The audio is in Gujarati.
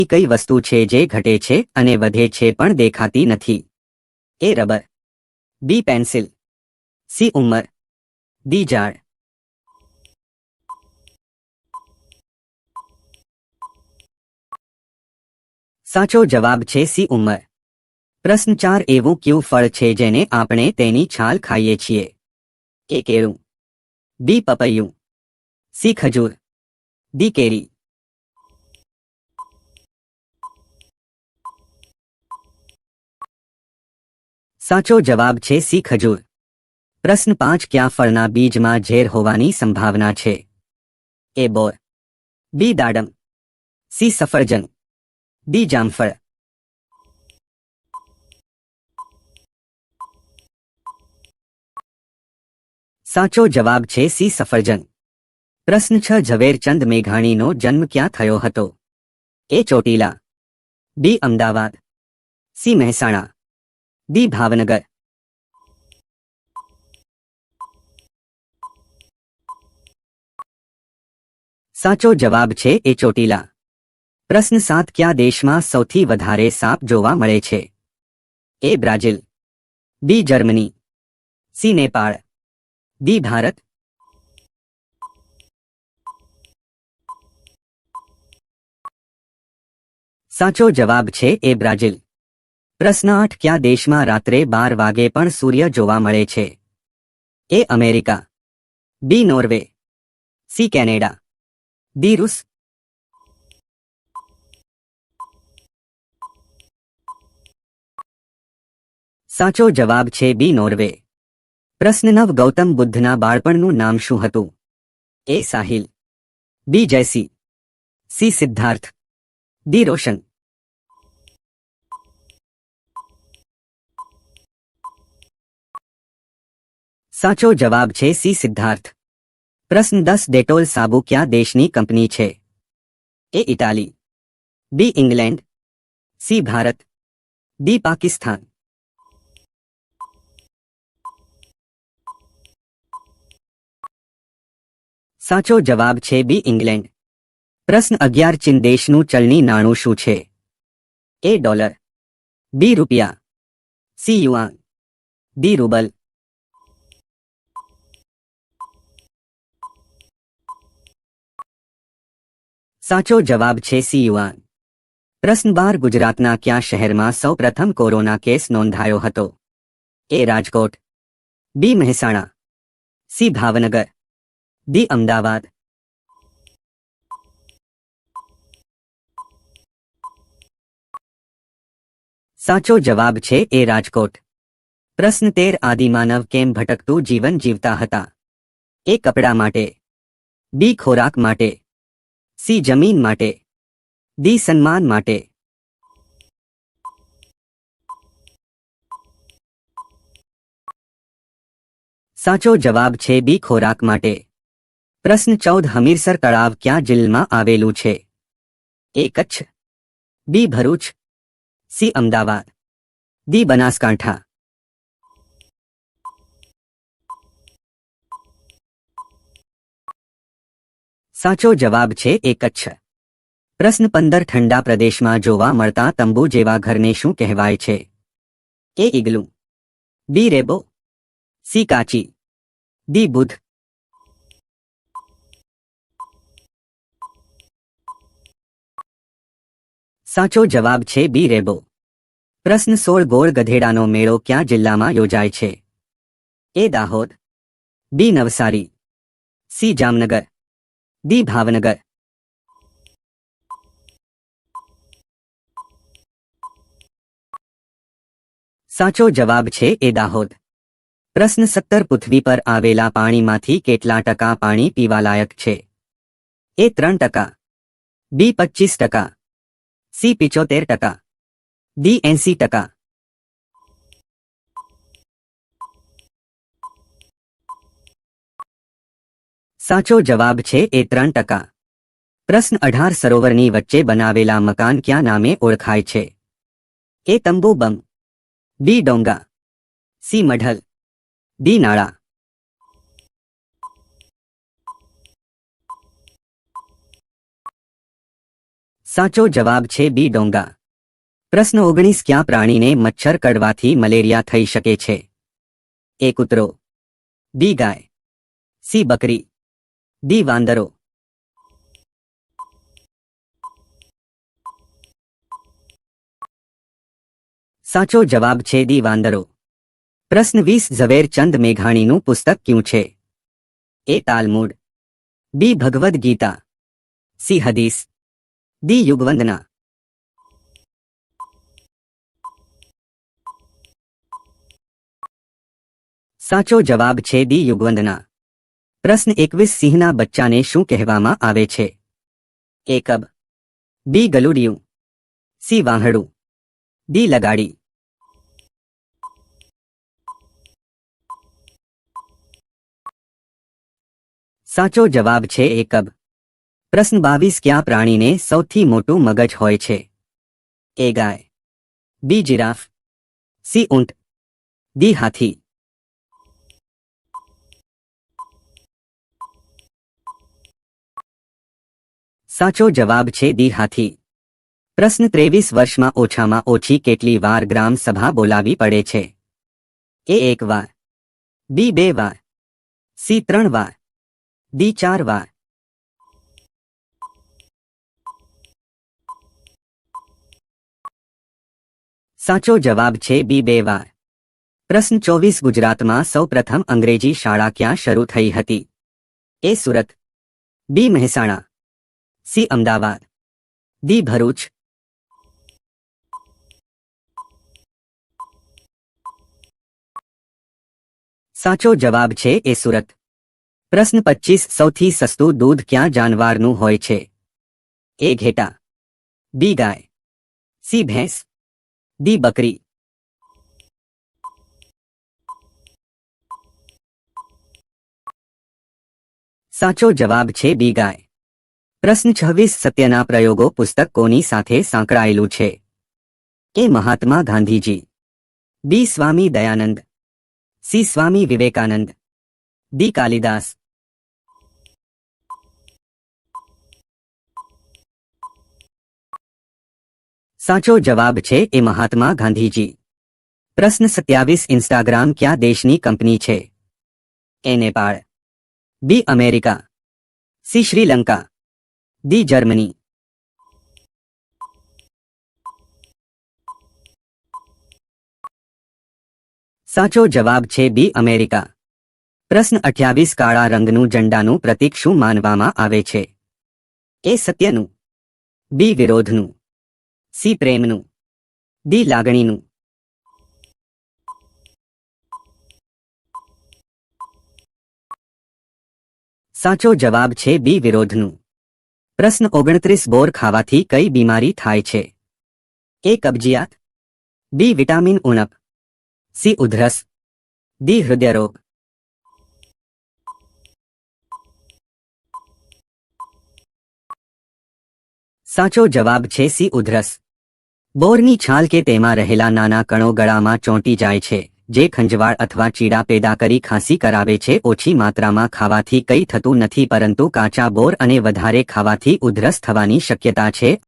કઈ વસ્તુ છે જે ઘટે છે અને વધે છે પણ દેખાતી નથી? એ રબર, બી પેન્સિલ, સી ઉંમર, ડી ઝાડ. સાચો જવાબ છે સી ઉંમર. પ્રશ્ન 4 એવું કયું ફળ છે જેને આપણે તેની છાલ ખાઈએ છીએ? એ કેળું, બી પપૈયું, સી ખજૂર, ડી કેરી. સાચો જવાબ છે સી ખજૂર. પ્રશ્ન 5 કયા ફળના બીજમાં ઝેર હોવાની સંભાવના છે? એ બોર, બી દાડમ, સી સફરજન, ડી જામફળ. સાચો જવાબ છે સી સફરજન. પ્રશ્ન 6 ઝવેરચંદ મેઘાણીનો જન્મ ક્યાં થયો હતો? એ ચોટીલા, બી અમદાવાદ, સી મહેસાણા, ડી ભાવનગર. સાચો જવાબ છે એ ચોટીલા. પ્રશ્ન 7 કયા દેશમાં સૌથી વધારે સાપ જોવા મળે છે? A Brazil, B Germany, C Nepal, D Bharat. સાચો જવાબ છે એ બ્રાઝિલ. પ્રશ્ન 8 કયા દેશમાં રાત્રે 12 વાગે પણ સૂર્ય જોવા મળે છે? એ અમેરિકા, બી નોર્વે, સી કેનેડા, ડી રૂસ. સાચો જવાબ છે બી નોર્વે. પ્રશ્ન 9 ગૌતમ બુદ્ધના બાળપણનું નામ શું હતું? એ સાહિલ, બી જયસી, સી સિદ્ધાર્થ, ડી રોશન. સાચો જવાબ છે સી સિદ્ધાર્થ. પ્રશ્ન 10 ડેટોલ સાબુ કયા દેશની કંપની છે? A Italy, B England, C Bharat, D Pakistan. સાચો જવાબ છે બી ઇંગ્લેન્ડ. પ્રશ્ન 11 ચીન દેશનું ચલણી નાણું શું છે? એ ડોલર, બી રૂપિયા, સી યુઆન, ડી રૂબલ. સાચો જવાબ છે સી યુઆન. પ્રશ્ન 12 ગુજરાતના કયા શહેરમાં સૌ પ્રથમ કોરોના કેસ નોંધાયો હતો? એ રાજકોટ, બી મહેસાણા, સી ભાવનગર, ડી અમદાવાદ. સાચો જવાબ છે એ રાજકોટ. પ્રશ્ન 13 આદિમાનવ કેમ ભટકતું જીવન જીવતા હતા? એ કપડા માટે, બી ખોરાક માટે, સી જમીન માટે, ડી સન્માન માટે. સાચો જવાબ છે બી ખોરાક માટે. પ્રશ્ન 14 હમીરસર તળાવ કયા જિલ્લામાં આવેલું છે? એ કચ્છ, બી ભરૂચ, સી અમદાવાદ, ડી બનાસકાંઠા. સાચો જવાબ છે એ કચ્છ. પ્રશ્ન 15 ઠંડા પ્રદેશમાં જોવા મળતા તંબુ જેવા ઘરને શું કહેવાય છે? એ ઇગ્લુ, બી રેબો, સી કાચી, ડી બુધ. સાચો જવાબ છે બી રેબો. પ્રશ્ન 16 ગોળ ગધેડાનો મેળો કયા જિલ્લામાં યોજાય છે? એ દાહોદ, બી નવસારી, સી જામનગર, ડી ભાવનગર. સાચો જવાબ છે એ દાહોદ. પ્રશ્ન 17 પૃથ્વી પર આવેલા પાણીમાંથી કેટલા ટકા પાણી પીવાલાયક છે? એ 3%, બી 25%, સી 75%, ડી 80%. સાચો જવાબ છે એ 3%. પ્રશ્ન 18 સરોવરની વચ્ચે બનાવેલા મકાન કયા નામે ઓળખાય છે? એ તંબુ બમ, બી ડોંગા, સી મઢલ, ડી નાળા. સાચો જવાબ છે બી ડોંગા. પ્રશ્ન 19 કયા પ્રાણીને મચ્છર કરડવાથી મલેરિયા થઈ શકે છે? એ કૂતરો, બી ગાય, સી બકરી, ડી વાંદરો. સાચો જવાબ છે ડી વાંદરો. પ્રશ્ન 20 ઝવેરચંદ મેઘાણીનું પુસ્તક ક્યું છે? એ તાલમુડ, બી ભગવદ્ ગીતા, સી હદીસ, ડી યુગવંદના. સાચો જવાબ છે ડી યુગવંદના. પ્રશ્ન 21 સિંહના બચ્ચાને શું કહેવામાં આવે છે? એ કબ, બી ગલુડિયું, સી વાંહડું, ડી લગાડી. સાચો જવાબ છે એ કબ. પ્રશ્ન 22 કયા પ્રાણીને સૌથી મોટું મગજ હોય છે? એ ગાય, બી જીરાફ, સી ઊંટ, ડી હાથી. સાચો જવાબ છે ડી હાથી. પ્રશ્ન 23 વર્ષમાં ઓછામાં ઓછી કેટલી વાર ગ્રામ સભા બોલાવી પડે છે? એ 1 વાર, બી 2 વાર, સી 3 વાર, ડી 4 વાર. સાચો જવાબ છે બી 2 વાર. પ્રશ્ન 24 ગુજરાતમાં સૌપ્રથમ અંગ્રેજી શાળા ક્યાં શરૂ થઈ હતી? એ સુરત, બી મહેસાણા, સી અમદાવાદ, ડી ભરૂચ. સાચો જવાબ છે એ સુરત. પ્રશ્ન 25 સૌથી સસ્તું દૂધ ક્યાં જાનવારનું હોય છે? એ ઘેટા, બી ગાય, સી ભેંસ, ડી બકરી. સાચો જવાબ છે બી ગાય. પ્રશ્ન 26 સત્યના પ્રયોગો પુસ્તક કોની સાથે સાંકળાયેલું છે? એ મહાત્મા ગાંધીજી, બી સ્વામી દયાનંદ, સી સ્વામી વિવેકાનંદ, ડી કાલિદાસ. સાચો જવાબ છે એ મહાત્મા ગાંધીજી. પ્રશ્ન 27 ઇન્સ્ટાગ્રામ કયા દેશની કંપની છે? A Nepal, B America, C Sri Lanka, D Germany. સાચો જવાબ છે બી અમેરિકા. પ્રશ્ન 28 કાળા રંગનું ઝંડાનું પ્રતીક શું માનવામાં આવે છે? એ સત્યનું, બી વિરોધનું, સી પ્રેમનું, ડી લાગણીનું. સાચો જવાબ છે બી વિરોધનું. પ્રશ્ન 29 બોર ખાવાથી કઈ બીમારી થાય છે? એ કબજિયાત, બી વિટામિન ઉણપ, સી ઉધરસ, ડી હૃદયરોગ. સાચો જવાબ છે સી ઉધરસ. બોરની છાલ કે તેમાં રહેલા નાના કણો ગળામાં ચોંટી જાય છે, જે ખંજવાળ અથવા ચીડા પેદા કરી ખાંસી કરાવે છે. ઓછી માત્રામાં ખાવાથી કંઈ થતું નથી, પરંતુ કાચા બોર અને વધારે ખાવાથી ઉધરસ થવાની શક્યતા છે.